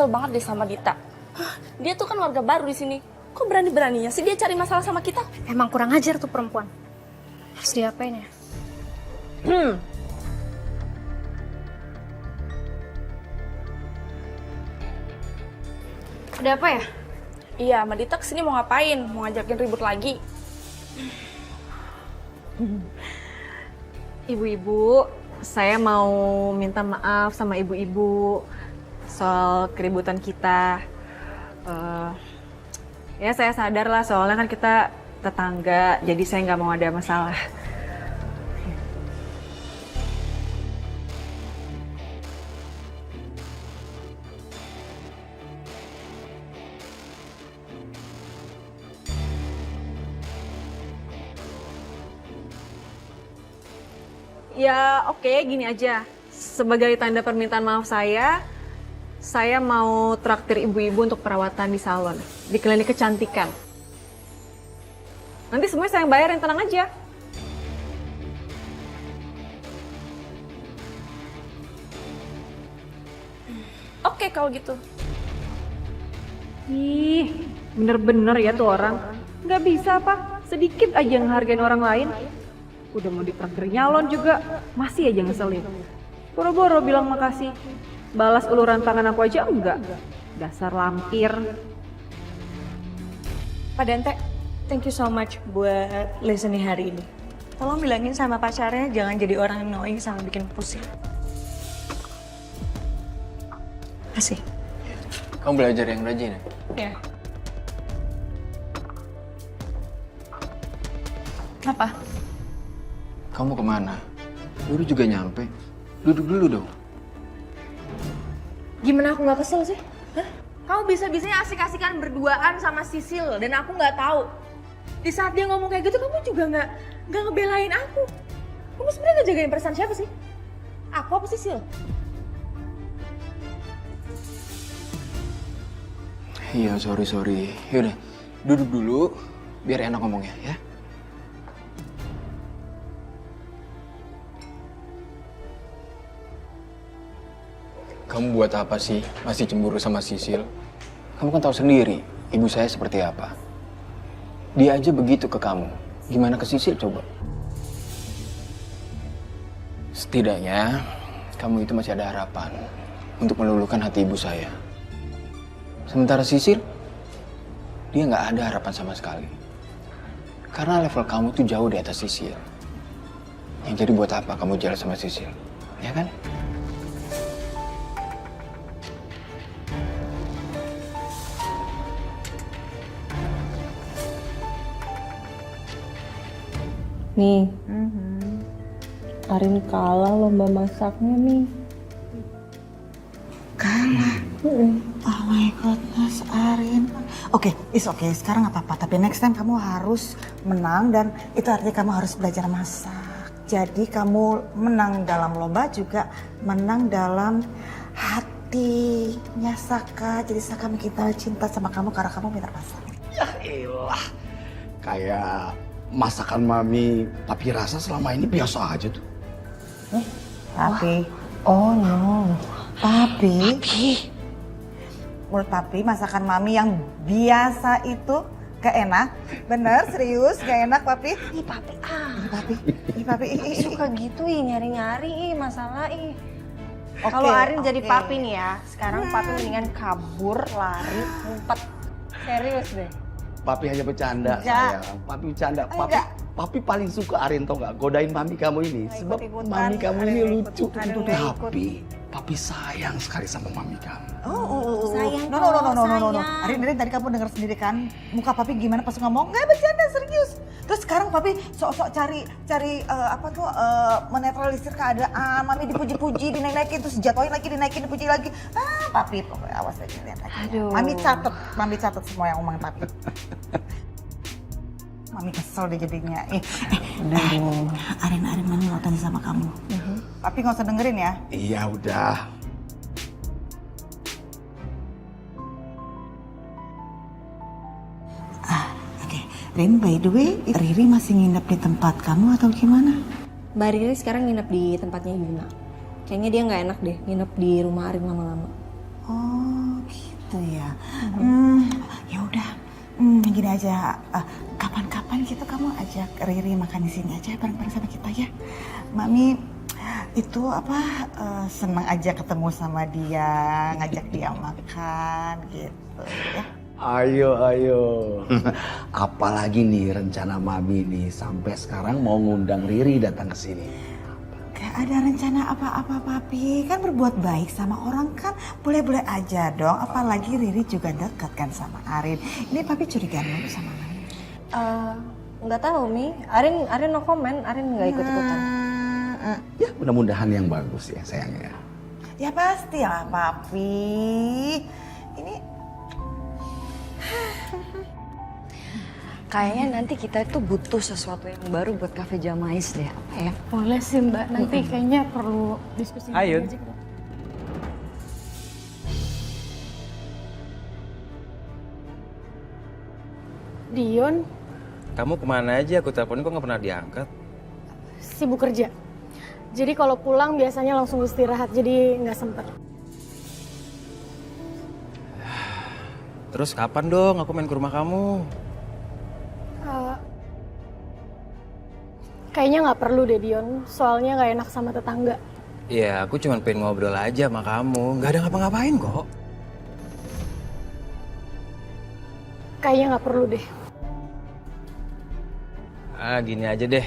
kesel banget deh sama Dita. Hah, dia tuh kan warga baru di sini. Kok berani-beraninya sih dia cari masalah sama kita? Emang kurang ajar tuh perempuan. Harus diapain ya? Ada apa ya? Iya, sama Dita kesini mau ngapain? Mau ngajakin ribut lagi? Ibu-ibu, saya mau minta maaf sama ibu-ibu soal keributan kita. Ya saya sadar lah soalnya kan kita tetangga, jadi saya nggak mau ada masalah. Ya oke, gini aja. Sebagai tanda permintaan maaf saya mau traktir ibu-ibu untuk perawatan di salon, di klinik kecantikan. Nanti semuanya saya yang bayarin, tenang aja. Oke kalau gitu. Ih, bener-bener ya tuh orang. Nggak bisa apa, sedikit aja ngehargain orang lain. Udah mau ditraktir nyalon juga, masih aja ngeselin. Boro-boro bilang makasih. Balas uluran tangan aku aja enggak. Dasar lampir. Pak Dante, thank you so much buat listening hari ini. Tolong bilangin sama pacarnya jangan jadi orang yang annoying sama bikin pusing. Kasih. Kamu belajar yang rajin ya? Ya. Apa? Kamu kemana? Baru juga nyampe. Duduk dulu dong. Gimana aku nggak kesel sih? Hah? Kamu bisa-bisanya asik-asikan berduaan sama Sisil dan aku nggak tahu. Di saat dia ngomong kayak gitu kamu juga nggak ngebelain aku. Kamu sebenarnya nggak jagain perasaan siapa sih? Aku apa Sisil? Iya, sorry. Yaudah, duduk dulu biar enak ngomongnya ya. Kamu buat apa sih masih cemburu sama Sisil? Kamu kan tahu sendiri ibu saya seperti apa. Dia aja begitu ke kamu. Gimana ke Sisil coba? Setidaknya kamu itu masih ada harapan untuk meluluhkan hati ibu saya. Sementara Sisil, dia nggak ada harapan sama sekali. Karena level kamu tuh jauh di atas Sisil. Yang jadi buat apa kamu jalan sama Sisil? Ya kan? Nih, Arin kalah lomba masaknya nih. Kalah? Oh my goodness, Arin. Oke, it's okay. Sekarang nggak apa-apa. Tapi next time kamu harus menang dan itu artinya kamu harus belajar masak. Jadi kamu menang dalam lomba juga menang dalam hatinya Saka. Jadi Saka kita cinta sama kamu karena kamu pintar masak. Ya elah, kayak masakan mami papi rasa selama ini biasa aja tuh. Papi. Oh no. Papi. Menurut papi masakan mami yang biasa itu gak enak. Bener, serius gak enak papi? Ih papi Papi. suka gitu nyari-nyari masalah ih. Oke, Kalau Arin jadi oke. papi nih ya, sekarang papi mendingan kabur, lari, ngumpet. Serius deh. Papi hanya bercanda Enggak. sayang. Papi bercanda. Enggak. Papi paling suka Arin tau gak? Godain mami kamu ini. Nggak Sebab ikut-ikutan. mami kamu ini Aduh, lucu. aduh, nggak ikut. Papi sayang sekali sama mami kamu. Sayang No. sayang. Arin tadi kamu dengar sendiri kan muka papi gimana pas ngomong? Nggak bercanda serius. Terus sekarang papi sok-sok cari menetralisir keadaan. Mami dipuji-puji, dinaikin terus jatuhin lagi, dinaikin, dipuji lagi. Papi pokoknya awas aja lihat lagi. Aduh. Mami catat semua yang omongin papi. Mami kesel deh jadinya. Arin mami mau tanya sama kamu. Papi nggak usah dengerin ya. Iya udah. Oke, Rin, by the way, Riri masih nginep di tempat kamu atau gimana? Mbak Riri sekarang nginep di tempatnya Yuna. Kayaknya dia nggak enak deh nginep di rumah Arin lama-lama. Oh, gitu ya. Ya udah. Gini aja, kapan-kapan gitu kamu ajak Riri makan di sini aja bareng-bareng sama kita ya. Mami itu senang aja ketemu sama dia, ngajak dia makan gitu ya. Ayo. Apalagi nih rencana Mami nih sampai sekarang mau ngundang Riri datang ke sini. Gak ada rencana apa-apa papi, kan berbuat baik sama orang kan boleh-boleh aja dong. Apalagi Riri juga dekat kan sama Arin. Ini papi curiga dulu sama Mami. Nggak tahu Mi, Arin no comment, Arin nggak ikut-ikutan. Ya mudah-mudahan yang bagus ya sayangnya. Ya pasti lah papi. Ini Kayaknya nanti kita itu butuh sesuatu yang baru buat Cafe Jamais deh. Apa ya? Boleh sih Mbak, nanti kayaknya perlu diskusi Ayo. aja kita. Dion, Kamu kemana aja? Aku teleponin kok nggak pernah diangkat. sibuk kerja. Jadi kalau pulang biasanya langsung istirahat, jadi nggak sempet. Terus kapan dong aku main ke rumah kamu? Kayaknya nggak perlu deh Dion, soalnya nggak enak sama tetangga. Iya, aku cuma pengen ngobrol aja sama kamu. Nggak ada ngapa-ngapain kok. Kayaknya nggak perlu deh. Gini aja deh.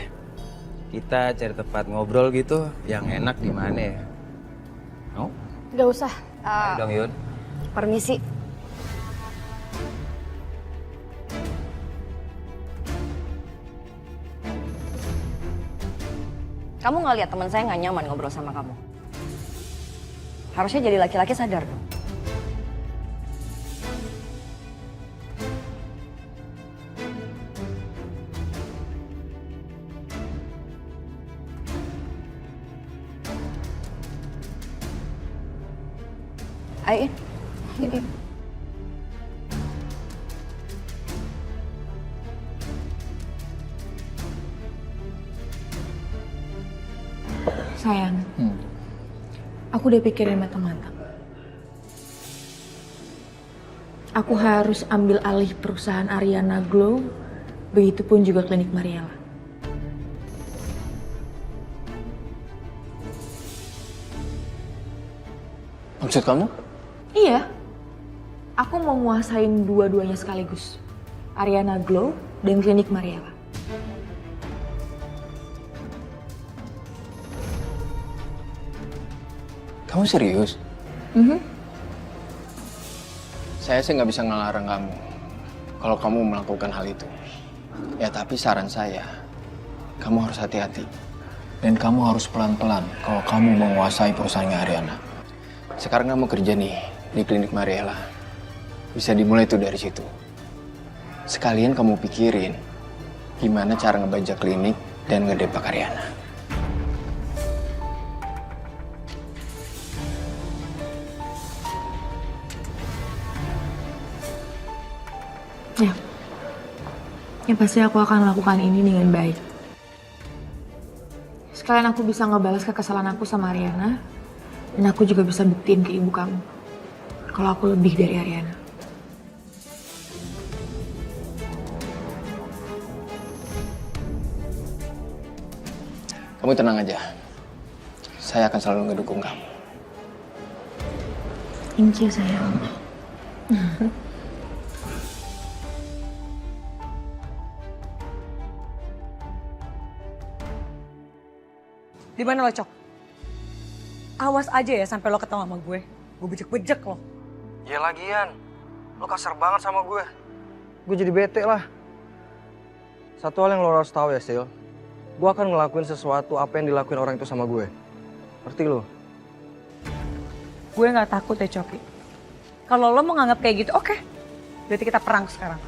Kita cari tempat ngobrol gitu yang enak di mana ya? Mau? Nggak usah. Ayo dong Yun. Permisi. Kamu nggak lihat teman saya nggak nyaman ngobrol sama kamu? Harusnya jadi laki-laki sadar dong. Ayo. Sayang, aku udah pikirin matang-matang. Aku harus ambil alih perusahaan Ariana Glow, begitupun juga klinik Mariela. Maksud kamu? Iya, aku mau nguasain dua-duanya sekaligus. Ariana Glow dan klinik Mariela. Kamu serius? Saya sih nggak bisa ngelarang kamu kalau kamu melakukan hal itu. Ya tapi saran saya, kamu harus hati-hati. Dan kamu harus pelan-pelan kalau kamu menguasai perusahaannya Ariana. Sekarang kamu kerja nih di klinik Mariela. Bisa dimulai tuh dari situ. Sekalian kamu pikirin gimana cara ngebajak klinik dan ngedepak Ariana. Ya, yang pasti aku akan lakukan ini dengan baik. Sekalian aku bisa ngebalas kekesalan aku sama Ariana, dan aku juga bisa buktiin ke ibu kamu kalau aku lebih dari Ariana. Kamu tenang aja. Saya akan selalu ngedukung kamu. Thank you, sayang. Di mana lo, Cok? Awas aja ya sampai lo ketemu sama gue. Gue bejek-bejek lo. Ya lagian, lo kasar banget sama gue. Gue jadi bete lah. Satu hal yang lo harus tahu ya, Sil. Gue akan ngelakuin sesuatu apa yang dilakuin orang itu sama gue. Ngerti lo? Gue nggak takut ya, Coki. Kalau lo mau nganggap kayak gitu, oke. Berarti kita perang sekarang.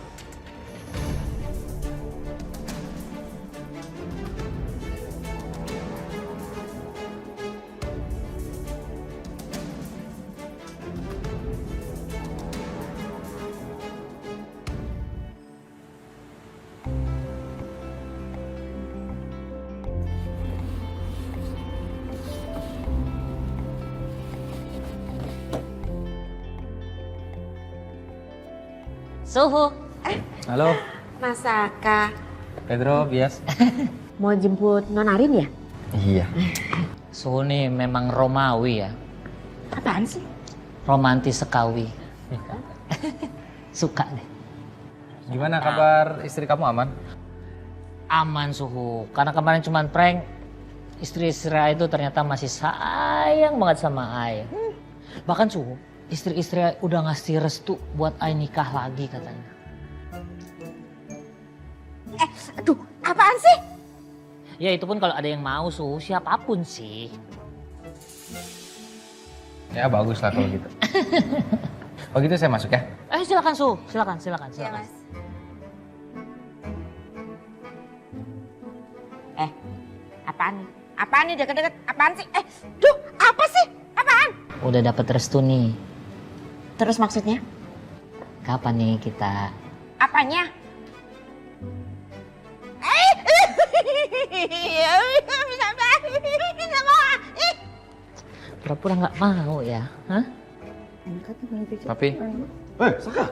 Suhu. Halo, Masaka. Pedro, Bias. Mau jemput Non Arin ya? Iya. Suhu nih memang Romawi ya. Apaan sih? Romantis sekawi. Suka deh. Gimana kabar istri kamu aman? Aman Suhu. Karena kemarin cuma prank. Istri-istri itu ternyata masih sayang banget sama Ai. Bahkan Suhu, istri-istri udah ngasih restu buat Ai nikah lagi katanya. Aduh, apaan sih? Ya itu pun kalau ada yang mau Suhu, siapapun sih. Ya bagus lah kalau gitu. Oh gitu saya masuk ya? Silakan Suhu, silakan. Apaan nih? Apaan nih deket-deket? Apaan sih? Duh, apa sih? Apaan? Udah dapet restu nih. Terus maksudnya? Kapan nih kita? Apanya? Pura-pura nggak mau ya? Hah? Papi, Saka.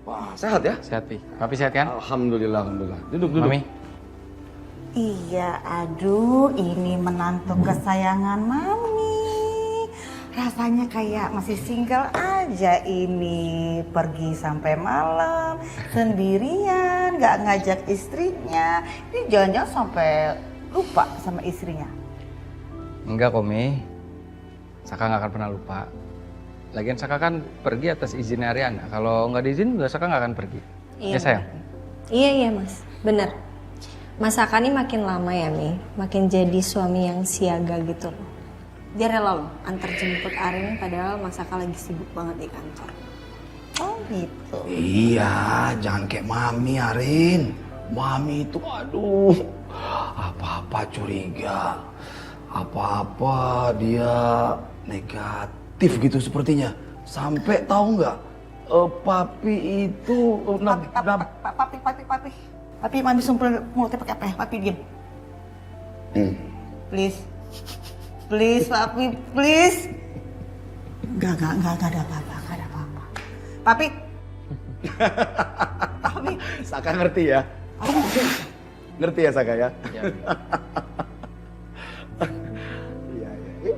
Wah, sehat ya? sehat Pi. Papi sehat kan? Alhamdulillah, alhamdulillah. Duduk, duduk. Mami? Iya, aduh, ini menantu kesayangan Mami. Rasanya kayak masih single aja ini. Pergi sampai malam, sendirian, nggak ngajak istrinya. Ini jangan-jangan sampai lupa sama istrinya. Enggak kok, Mi. Saka nggak akan pernah lupa. Lagian Saka kan pergi atas izinnya Ariana. Kalau nggak diizin juga Saka nggak akan pergi. Iya, Ya sayang? Iya Mas, bener. Mas Saka nih makin lama ya Mi, makin jadi suami yang siaga gitu loh. Dia rela loh antar jemput Arin padahal Mas Saka lagi sibuk banget di kantor. Oh gitu. Iya, jangan kayak Mami, Arin. Mami itu aduh, apa-apa curiga. Apa-apa dia negatif gitu sepertinya. Sampai tahu nggak, Papi itu... Papi, Mami sumpel mulutnya pakai apa ya? Papi diem. Please. Please, Papi, please. Enggak ada apa-apa, enggak ada apa-apa. Papi. Papi. Saka ngerti ya? Ngerti ya Saka ya? Iya. Iya, iya.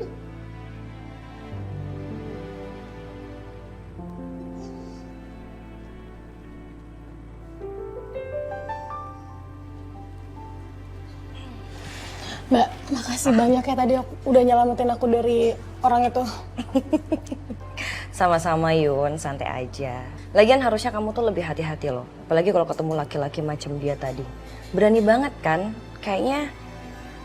Mbak, makasih banyak ya tadi udah nyelamatin aku dari orang itu. Sama-sama Yun, santai aja. Lagian harusnya kamu tuh lebih hati-hati loh. Apalagi kalau ketemu laki-laki macam dia tadi. Berani banget kan? Kayaknya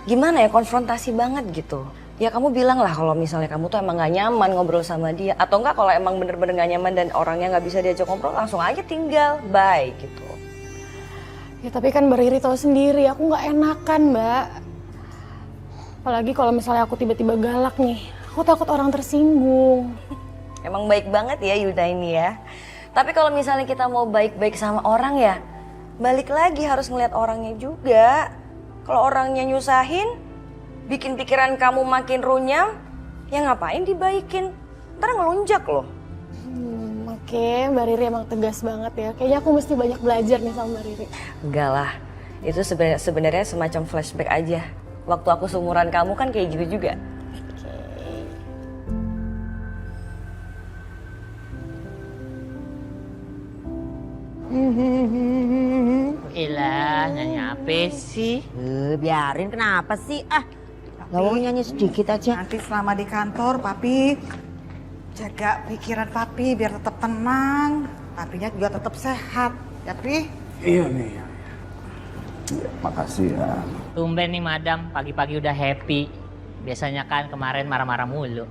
gimana ya, konfrontasi banget gitu. Ya kamu bilang lah kalau misalnya kamu tuh emang gak nyaman ngobrol sama dia. Atau enggak kalau emang bener-bener gak nyaman dan orangnya gak bisa diajak ngobrol, langsung aja tinggal. Bye gitu. Ya tapi kan Mbak Riri tahu sendiri, aku nggak enakan Mbak. Apalagi kalau misalnya aku tiba-tiba galak nih, aku takut orang tersinggung. Emang baik banget ya Yuna ini ya. Tapi kalau misalnya kita mau baik-baik sama orang ya, balik lagi harus ngeliat orangnya juga. Kalau orangnya nyusahin, bikin pikiran kamu makin runyam, ya ngapain dibaikin? Ntar ngelunjak loh. Oke, Mbak Riri emang tegas banget ya. Kayaknya aku mesti banyak belajar nih sama Mbak Riri. Enggak lah, itu sebenarnya semacam flashback aja. Waktu aku seumuran kamu kan kayak gitu juga. Ilah, nyanyi apa sih? Biarin, kenapa sih? Gak mau nyanyi sedikit aja. Nanti selama di kantor, Papi jaga pikiran Papi biar tetap tenang. Papinya juga tetap sehat, ya Pi? Iya nih. Ya, makasih ya. Tumben nih madam, pagi-pagi udah happy. Biasanya kan kemarin marah-marah mulu.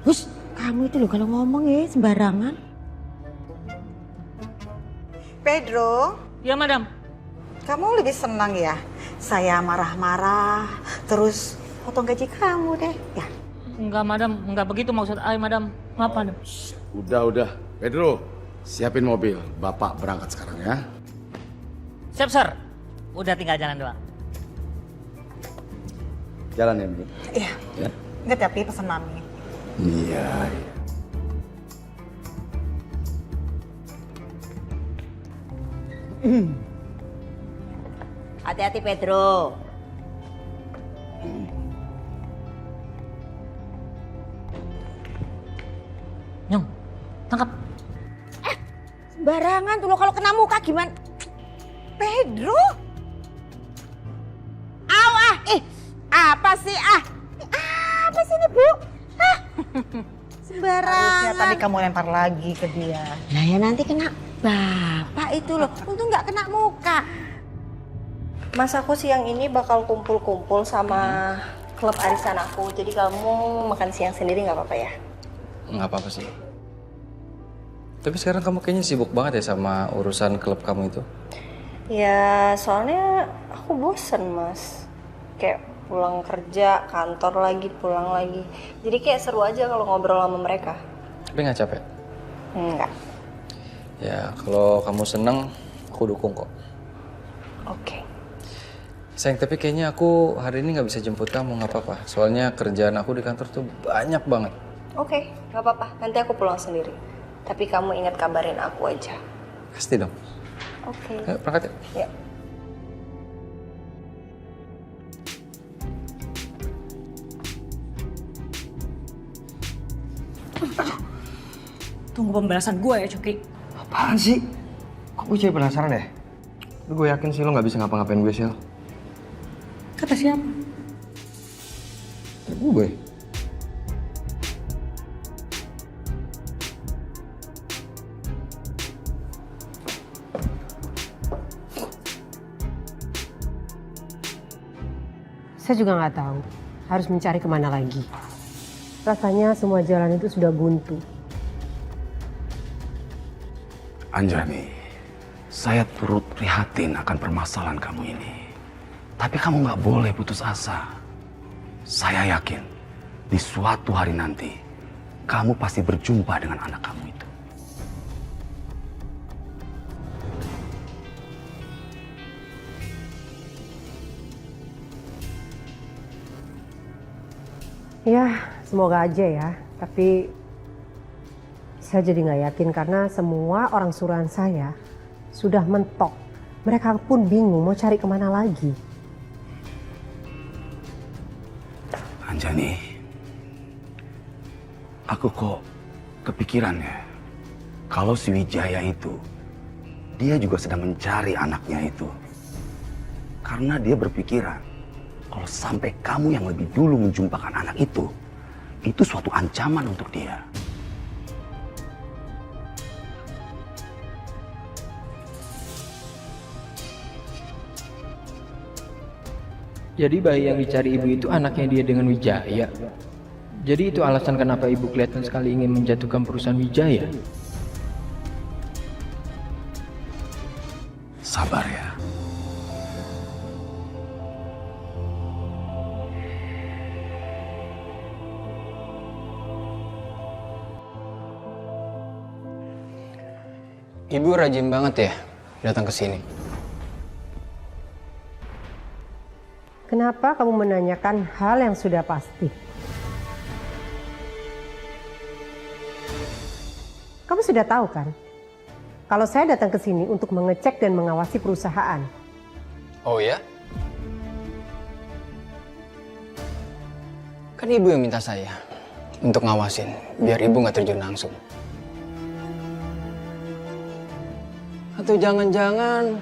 Hus, kamu itu loh kalau ngomong ya sembarangan. Pedro. Ya madam. Kamu lebih senang ya? Saya marah-marah, terus potong gaji kamu deh, ya? Enggak madam, enggak begitu maksud ay madam. Apa madam? Udah. Pedro, siapin mobil. Bapak berangkat sekarang ya. Siap sir. Udah tinggal jalan doang. Jalan ya, Mi? Iya. Ya. Ingat ya Pi, pesan Mami. Iya. Hati-hati Pedro. Nyong, tangkap. Sembarangan tuh lo kalau kena muka gimana? Pedro. Aw ah, apa sih ah? Apa sih ini Bu? Hah? Sembarangan. Harusnya tadi kamu lempar lagi ke dia. Nah ya nanti kena bapak itu loh. Untung nggak kena muka. Mas, aku siang ini bakal kumpul-kumpul sama klub arisan aku. Jadi kamu makan siang sendiri nggak apa-apa ya? Nggak apa-apa sih. Tapi sekarang kamu kayaknya sibuk banget ya sama urusan klub kamu itu. Ya, soalnya aku bosen, Mas. Kayak pulang kerja, kantor lagi, pulang lagi. Jadi kayak seru aja kalau ngobrol sama mereka. Tapi nggak capek? Enggak. Ya, kalau kamu seneng, aku dukung kok. Oke. Sayang, tapi kayaknya aku hari ini nggak bisa jemput kamu, nggak apa-apa. Soalnya kerjaan aku di kantor tuh banyak banget. Oke, nggak apa-apa. Nanti aku pulang sendiri. Tapi kamu ingat kabarin aku aja. Pasti dong. Oke. Ayo, berangkat ya. Ya. Tunggu pembalasan gue ya Coki. Apaan sih? Kok gue jadi penasaran deh? Tapi gue yakin sih lo gak bisa ngapa-ngapain gue, Sil. Kata siapa? Gue. Saya juga nggak tahu harus mencari kemana lagi. Rasanya semua jalan itu sudah buntu. Anjani, saya turut prihatin akan permasalahan kamu ini. Tapi kamu nggak boleh putus asa. Saya yakin di suatu hari nanti kamu pasti berjumpa dengan anak kamu itu. Ya, semoga aja ya. Tapi saya jadi nggak yakin karena semua orang suruhan saya sudah mentok. Mereka pun bingung mau cari kemana lagi. Anjani, aku kok kepikiran ya, kalau si Wijaya itu, dia juga sedang mencari anaknya itu. Karena dia berpikiran, kalau sampai kamu yang lebih dulu menjumpakan anak itu suatu ancaman untuk dia. Jadi bayi yang dicari ibu itu anaknya dia dengan Wijaya. Jadi itu alasan kenapa ibu kelihatan sekali ingin menjatuhkan perusahaan Wijaya. Sabar ya. Ibu rajin banget ya datang ke sini. Kenapa kamu menanyakan hal yang sudah pasti? Kamu sudah tahu kan? Kalau saya datang ke sini untuk mengecek dan mengawasi perusahaan. Oh ya? Kan ibu yang minta saya untuk ngawasin biar ibu nggak terjun langsung. Atau jangan-jangan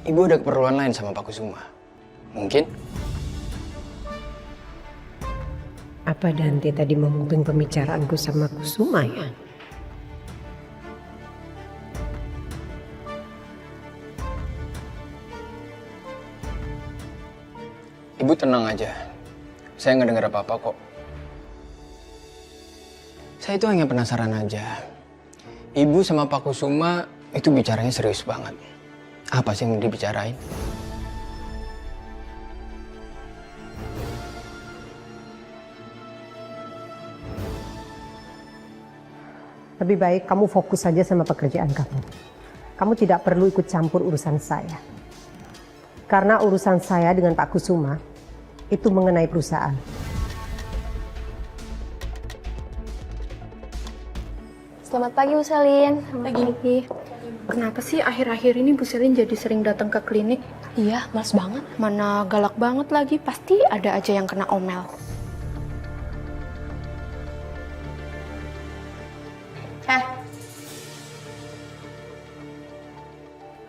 ibu ada keperluan lain sama Pak Kusuma? Mungkin? Apa Dante tadi memuping pembicaraanku sama Kusuma ya? Ibu tenang aja. Saya nggak dengar apa-apa kok. Saya itu hanya penasaran aja. Ibu sama Pak Kusuma itu bicaranya serius banget. Apa sih yang dibicarain? Lebih baik kamu fokus saja sama pekerjaan kamu. Kamu tidak perlu ikut campur urusan saya. Karena urusan saya dengan Pak Kusuma itu mengenai perusahaan. Selamat pagi Bu Selin. Pagi. Kenapa sih akhir-akhir ini Bu Selin jadi sering datang ke klinik? Iya, males banget. Mana galak banget lagi, pasti ada aja yang kena omel.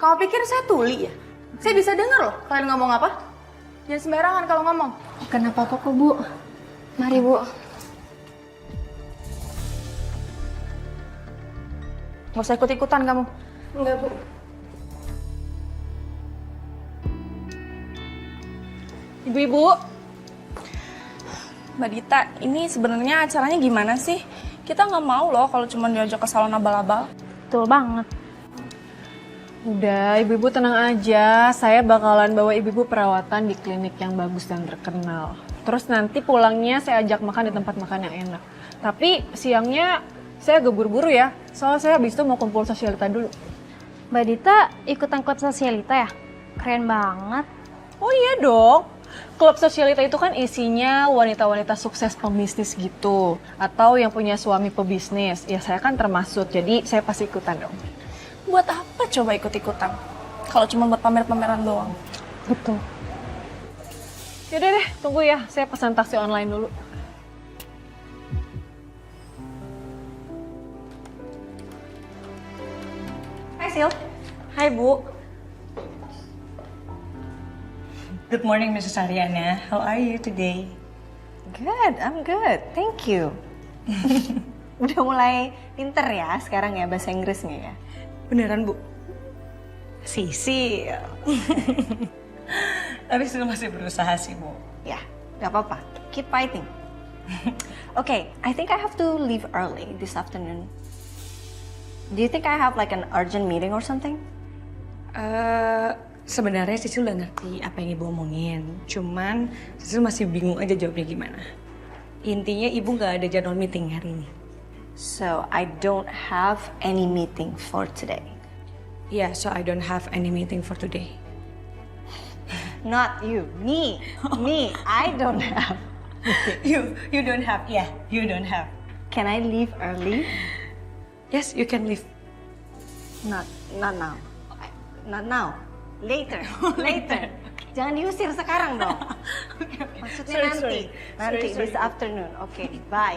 Kamu pikir saya tuli ya? Saya bisa dengar loh kalian ngomong apa. Jangan sembarangan kalau ngomong. Kenapa kok Bu? Mari Bu. Gak usah ikut-ikutan kamu. Enggak Bu. Ibu-ibu, Mbak Dita, ini sebenarnya acaranya gimana sih? Kita nggak mau loh kalau cuma diajak ke salon abal-abal. Betul banget. Udah, ibu-ibu tenang aja. Saya bakalan bawa ibu-ibu perawatan di klinik yang bagus dan terkenal. Terus nanti pulangnya saya ajak makan di tempat makan yang enak. Tapi siangnya saya agak buru-buru ya. Soalnya saya habis itu mau kumpul sosialita dulu. Mbak Dita ikutan klub sosialita ya? Keren banget. Oh iya dong. Klub sosialita itu kan isinya wanita-wanita sukses pembisnis gitu. Atau yang punya suami pebisnis. Ya saya kan termasuk, jadi saya pasti ikutan dong. Buat apa coba ikut-ikutan? Kalau cuma buat pamer-pameran doang. Betul. Yaudah deh, tunggu ya. Saya pesan taksi online dulu. Hai Sil. Hai Bu. Good morning Mrs. Ariana. How are you today? Good, I'm good. Thank you. Udah mulai pinter ya sekarang ya bahasa Inggrisnya ya? Beneran Bu? Sisi. Tapi Sil masih berusaha sih Bu. Ya, gak apa-apa. Keep fighting. Okay, I think I have to leave early this afternoon. Do you think I have like an urgent meeting or something? Sebenarnya Sisil udah ngerti apa yang Ibu omongin. Cuman Sisil masih bingung aja jawabnya gimana. Intinya Ibu nggak ada jadwal meeting hari ini. So, I don't have any meeting for today. Yeah, so I don't have any meeting for today. Not you, me. Me, I don't have. You don't have, yeah, you don't have. Can I leave early? Yes, you can leave. Not now. Not now. Later. Later. Jangan diusir sekarang dong. Maksudnya Sorry. nanti. This afternoon. Okay, bye.